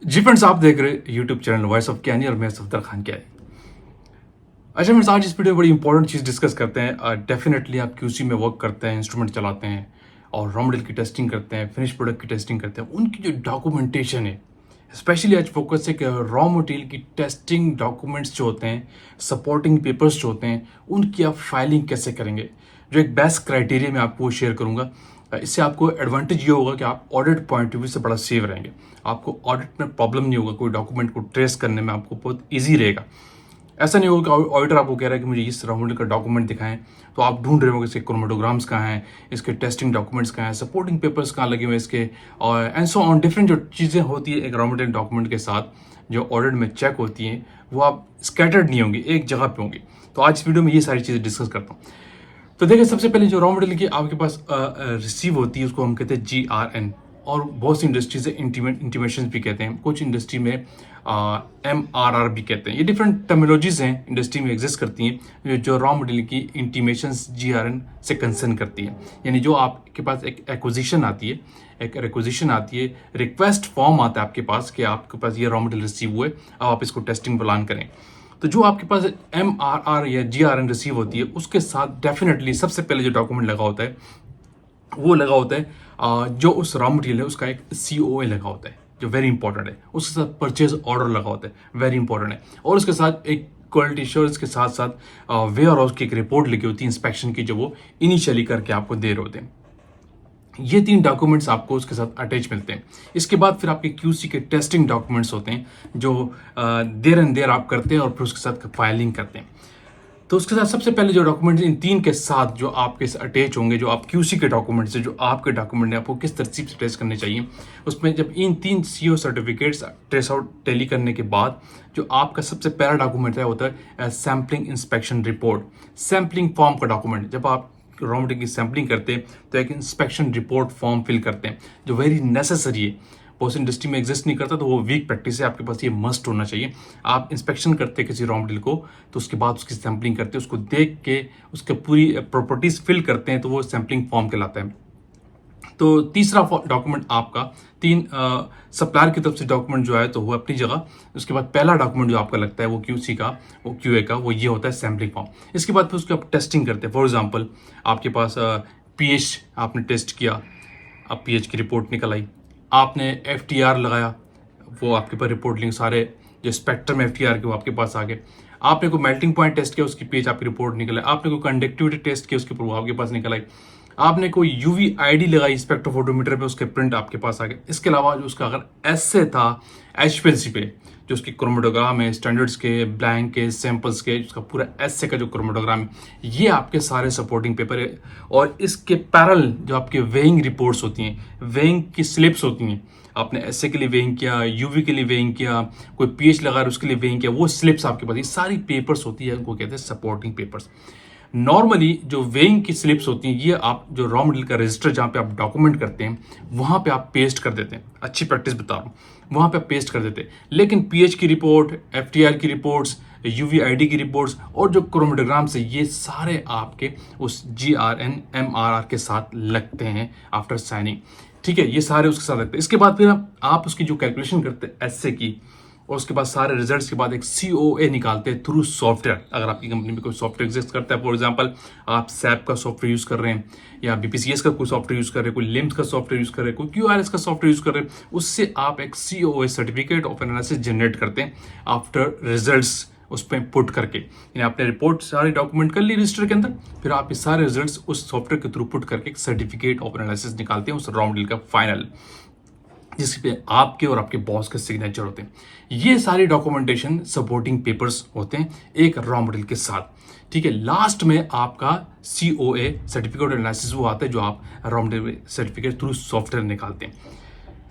जी friends, आप देख रहे यूट्यूब चैनल वॉइस ऑफ कैनी और मैं सफदर खान क्या है। अच्छा फ्रेंड्स, आज इस वीडियो में बड़ी इंपॉर्टेंट चीज़ डिस्कस करते हैं। डेफिनेटली आप क्यूसी में वर्क करते हैं, इंस्ट्रूमेंट चलाते हैं और रॉ मटेरियल की टेस्टिंग करते हैं, फिनिश प्रोडक्ट की टेस्टिंग करते हैं। उनकी जो डॉक्यूमेंटेशन है, स्पेशली आज फोकस है कि रॉ मटेरियल की टेस्टिंग डॉक्यूमेंट्स जो होते हैं, सपोर्टिंग पेपर्स जो होते हैं, उनकी आप फाइलिंग कैसे करेंगे। जो एक बेस्ट क्राइटेरिया मैं आपको शेयर करूंगा। इससे आपको एडवांटेज ये होगा कि आप ऑडिट पॉइंट ऑफ व्यू से बड़ा सेव रहेंगे। आपको ऑडिट में प्रॉब्लम नहीं होगा, कोई डॉक्यूमेंट को ट्रेस करने में आपको बहुत ईजी रहेगा। ऐसा नहीं होगा कि ऑडिटर आपको कह रहा है कि मुझे इस रॉ मटेरियल का डॉक्यूमेंट दिखाएं, तो आप ढूंढ रहे होंगे इसके क्रोमेटोग्राम्स कहाँ हैं, इसके टेस्टिंग डॉक्यूमेंट्स कहाँ हैं, सपोर्टिंग पेपर्स कहाँ लगे हुए हैं इसके, और एंड सो ऑन डिफरेंट जो चीज़ें होती है एक रॉ मटेरियल डॉक्यूमेंट के साथ जो ऑडिट में चेक होती हैं, वो आप स्कैटर्ड नहीं होंगी, एक जगह पे होंगी। तो आज इस वीडियो में ये सारी चीज़ें डिस्कस करता हूँ। तो देखिए, सबसे पहले जो रॉ मटेरियल की आपके पास रिसीव होती है उसको हम कहते हैं GRN, और बहुत सी इंडस्ट्री से इंटीमेशन भी कहते हैं, कुछ इंडस्ट्री में MRR भी कहते हैं। ये डिफरेंट टर्मिनोलॉजीज हैं, इंडस्ट्री में एग्जिस्ट करती हैं जो रॉ मटेरियल की इंटीमेशन GRN से कंसर्न करती है। यानी जो आपके पास एक एक्विजिशन आती है, रिक्वेस्ट फॉर्म आता है आपके पास कि आपके पास ये रॉ मटेरियल रिसीव हुए, अब आप इसको टेस्टिंग प्लान करें। तो जो आपके पास MRR या GRN रिसीव होती है, उसके साथ डेफिनेटली सबसे पहले जो डॉक्यूमेंट लगा होता है वो लगा होता है जो उस रॉ मटेरियल है उसका एक COA लगा होता है, जो वेरी इंपॉर्टेंट है। उसके साथ परचेज ऑर्डर लगा होता है, वेरी इंपॉर्टेंट है। और उसके साथ एक क्वालिटी एश्योरेंस के साथ साथ वेयर हाउस की एक रिपोर्ट लिखी होती है इंस्पेक्शन की, जो वो इनिशियली करके आपको दे रहे होते हैं। ये 3 डॉक्यूमेंट्स आपको उसके साथ अटैच मिलते हैं। इसके बाद फिर आपके QC के टेस्टिंग डॉक्यूमेंट्स होते हैं जो देर एंड देर आप करते हैं और फिर उसके साथ फाइलिंग करते हैं। तो उसके साथ सबसे पहले जो डॉक्यूमेंट इन 3 के साथ जो आपके अटैच होंगे, जो आप QC के डॉक्यूमेंट्स है, जो आपके डॉक्यूमेंट है, आपको किस तरतीब से ट्रेस करने चाहिए, उसमें जब इन 3 CO certificates trace out tally करने के बाद जो आपका सबसे पहला डॉक्यूमेंट है होता है sampling inspection report, sampling form का डॉक्यूमेंट। जब आप रॉ मटेरियल की सैम्पलिंग करते हैं तो एक इंस्पेक्शन रिपोर्ट फॉर्म फिल करते हैं, जो वेरी नेसेसरी है। बहुत इंडस्ट्री में एग्जिस्ट नहीं करता, तो वो वीक प्रैक्टिस है, आपके पास ये मस्ट होना चाहिए। आप इंस्पेक्शन करते हैं किसी रॉ मटेरियल को, तो उसके बाद उसकी सैम्पलिंग करते हैं, उसको देख के उसके पूरी प्रॉपर्टीज फिल करते हैं, तो वो सैम्पलिंग फॉर्म कहलाता है। तो तीसरा डॉक्यूमेंट आपका 3 सप्लायर की तरफ से डॉक्यूमेंट जो है तो वो अपनी जगह। उसके बाद पहला डॉक्यूमेंट जो आपका लगता है वो QC का, वो QA का, वो ये होता है सैम्पलिंग फॉर्म। इसके बाद फिर उसकी आप टेस्टिंग करते हैं। फॉर एग्जाम्पल, आपके पास pH आपने टेस्ट किया, अब pH की रिपोर्ट निकल आई, आपने FTR लगाया, वो आपके पास रिपोर्ट लिंक सारे जो स्पेक्ट्रम FTR के वो आपके पास आ गए। आपने कोई मेल्टिंग पॉइंट टेस्ट किया, उसकी pH आपकी रिपोर्ट निकल आई। आपने कोई कंडक्टिविटी टेस्ट किया, उसकी प्रभाव आपके पास निकल आई। आपने कोई UV ID लगाई स्पेक्ट्रोफोटोमीटर पे, उसके प्रिंट आपके पास आ गए। इसके अलावा जो उसका अगर एसे था HPLC पे, जो उसकी क्रोमेटोग्राम है, स्टैंडर्ड्स के, ब्लैंक के, सैंपल्स के, उसका पूरा एसे का जो क्रोमेटोग्राम है, ये आपके सारे सपोर्टिंग पेपर है। और इसके पैरेलल जो आपके वेइंग रिपोर्ट्स होती हैं, वेइंग की स्लिप्स होती हैं, आपने एसे के लिए वेइंग किया, UV के लिए वेइंग किया, कोई pH लगा रहा उसके लिए वेइंग किया, वो स्लिप्स आपके पास, ये सारी पेपर्स होती है, उनको कहते हैं सपोर्टिंग पेपर्स। नॉर्मली जो वेइंग की स्लिप्स होती हैं, ये आप जो रॉ मटेरियल का रजिस्टर जहाँ पे आप डॉक्यूमेंट करते हैं, वहाँ पे आप पेस्ट कर देते हैं। अच्छी प्रैक्टिस बता रहा हूँ, वहाँ पे आप पेस्ट कर देते हैं। लेकिन pH की रिपोर्ट, FTR की रिपोर्ट्स, UV ID की रिपोर्ट्स और जो क्रोमेटोग्राम्स है, ये सारे आपके उस GRN MRR के साथ लगते हैं आफ्टर साइनिंग। ठीक है, ये सारे उसके साथ लगते हैं। इसके बाद फिर आप उसकी जो कैलकुलेशन करते हैं एसे की, और उसके बाद सारे रिजल्ट्स के बाद एक COA निकालते हैं थ्रू सॉफ्टवेयर। अगर आपकी कंपनी में कोई सॉफ्टवेयर एग्जिस्ट करता है, फॉर एग्जांपल आप SAP का सॉफ्टवेयर यूज कर रहे हैं, या BPCS का कोई सॉफ्टवेयर यूज कर रहे हैं, कोई LIMS का सॉफ्टवेयर यूज कर रहे हैं, कोई QRS का सॉफ्टवेयर यूज कर रहे हैं, उससे आप एक COA certificate of analysis generate करते हैं आफ्टर रिजल्ट्स उस पर पुट करके। यानी आपने रिपोर्ट सारी डॉक्यूमेंट कर ली रजिस्टर के अंदर, फिर आप ये सारे रिजल्ट्स उस सॉफ्टवेयर के थ्रू पुट करके एक सर्टिफिकेट ऑफ एनालिसिस निकालते हैं उस रॉ मटेरियल का फाइनल, जिस पे आपके और आपके बॉस के सिग्नेचर होते हैं। ये सारी डॉक्यूमेंटेशन सपोर्टिंग पेपर्स होते हैं एक रॉ मटेरियल के साथ। ठीक है, लास्ट में आपका COA सर्टिफिकेट एनालिसिस वो आता है, जो आप raw material certificate through software निकालते हैं।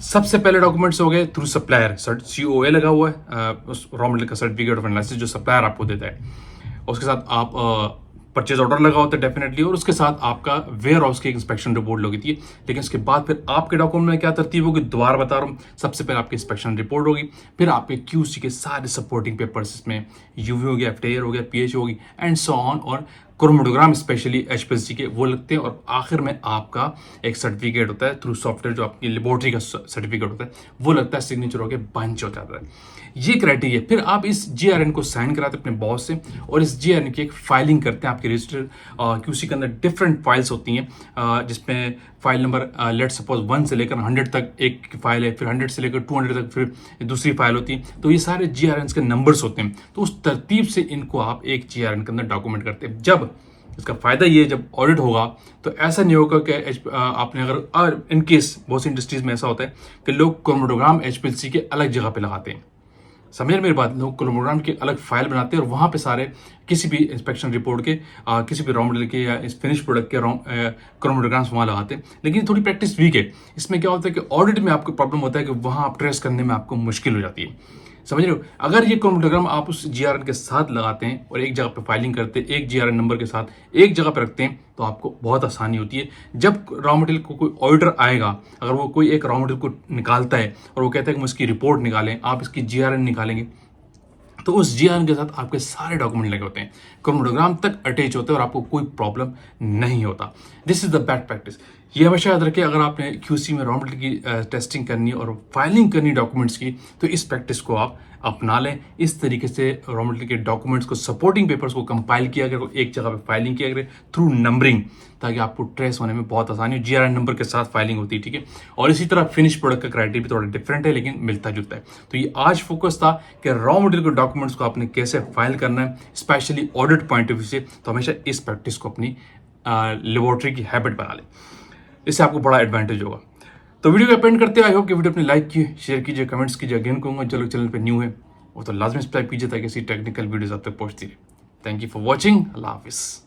सबसे पहले डॉक्यूमेंट्स हो गए थ्रू सप्लायर, COA लगा हुआ है उस रॉ मटेरियल का सर्टिफिकेट ऑफ एनालिसिस जो सप्लायर आपको देता है। उसके साथ आप परचेज ऑर्डर लगा होता है डेफिनेटली, और उसके साथ आपका वेयर हाउस की इंस्पेक्शन रिपोर्ट लगी थी। लेकिन उसके बाद फिर आपके डॉक्यूमेंट में क्या तरतीब होगी, दोबारा बता रहा हूँ। सबसे पहले आपकी इंस्पेक्शन रिपोर्ट होगी, फिर आपके QC के सारे सपोर्टिंग पेपर्स, इसमें UV हो गया, FTR हो गया, pH होगी, एंड सो ऑन, और क्रोमोटोग्राम स्पेशली एचपीएलसी के वो लगते हैं, और आखिर में आपका एक सर्टिफिकेट होता है थ्रू सॉफ्टवेयर, जो आपकी लेबोरेटरी का सर्टिफिकेट होता है वो लगता है, सिग्नेचर होकर बंच हो जाता है। ये क्राइटेरिया, फिर आप इस जीआरएन को साइन कराते हैं अपने बॉस से, और इस जीआरएन की एक फाइलिंग करते हैं आपके रजिस्टर क्यूसी के अंदर। डिफरेंट फाइल्स होती हैं जिसमें फाइल नंबर लेट सपोज 1 से लेकर 100 तक एक फाइल है, फिर 100 से लेकर 200 तक फिर दूसरी फाइल होती है। तो ये सारे जीआरएन के नंबर्स होते हैं, तो उस तरतीब से इनको आप एक जीआरएन के अंदर डॉक्यूमेंट करते हैं। जब इसका फायदा ये, जब ऑडिट होगा तो ऐसा नहीं होगा कि आपने अगर इन केस बहुत सी इंडस्ट्रीज में ऐसा होता है कि लोग क्रोमोटोग्राम एचपीएलसी के अलग जगह पे लगाते हैं। समझ मेरी बात, लोग क्रोमोटोग्राम की अलग फाइल बनाते हैं और वहाँ पे सारे किसी भी इंस्पेक्शन रिपोर्ट के किसी भी रॉ मटेरियल के या इस फिनिश प्रोडक्ट के क्रोमोटोग्राम्स वहाँ लगाते हैं। लेकिन थोड़ी प्रैक्टिस वीक है। इसमें क्या होता है कि ऑडिट में आपको प्रॉब्लम होता है कि वहाँ आप ट्रेस करने में आपको मुश्किल हो जाती है। समझ रहे हो? अगर ये क्रोमोटोग्राम आप उस जीआरएन के साथ लगाते हैं और एक जगह पे फाइलिंग करते हैं, एक जीआरएन नंबर के साथ एक जगह पे रखते हैं, तो आपको बहुत आसानी होती है। जब रॉ मटेरियल को कोई ऑडिटर आएगा, अगर वो कोई एक रॉ मटेरियल को निकालता है और वो कहता है कि हम इसकी रिपोर्ट निकालें, आप इसकी जीआरएन निकालेंगे, तो उस जीआरएन के साथ आपके सारे डॉक्यूमेंट लगे होते हैं, क्रोमोटोग्राम तक अटैच होते हैं और आपको कोई प्रॉब्लम नहीं होता। This is the best practice. ये हमेशा याद रखें, अगर आपने क्यूसी में रॉ मटेरियल की टेस्टिंग करनी है और फाइलिंग करनी डॉक्यूमेंट्स की, तो इस प्रैक्टिस को आप अपना लें। इस तरीके से रॉ मटेरियल के डॉक्यूमेंट्स को, सपोर्टिंग पेपर्स को कंपाइल किया गया, एक जगह पे फाइलिंग किया गया थ्रू नंबरिंग, ताकि आपको ट्रेस होने में बहुत आसानी हो। जीआरएन नंबर के साथ फाइलिंग होती है, ठीक है। और इसी तरह फिनिश प्रोडक्ट का क्राइटेरिया भी थोड़ा डिफरेंट है, लेकिन मिलता जुलता है। तो ये आज फोकस था कि रॉ मटेरियल के डॉक्यूमेंट्स को आपने कैसे फाइल करना है, specially audit point of view से। तो हमेशा इस प्रैक्टिस को अपनी लेबोरेटरी की हैबिट बना लें, इससे आपको बड़ा एडवांटेज होगा। तो वीडियो को अपेंड करते हैं। आई होप कि वीडियो अपने लाइक कीजिए, शेयर कीजिए, कमेंट्स कीजिए। अगेन कहूँगा, जो चैनल पे न्यू है वो तो लाजमी सब्सक्राइब कीजिए, ताकि ऐसी टेक्निकल वीडियोस आप तक पहुँचती रहे। Thank you for watching. अल्लाह हाफिज़।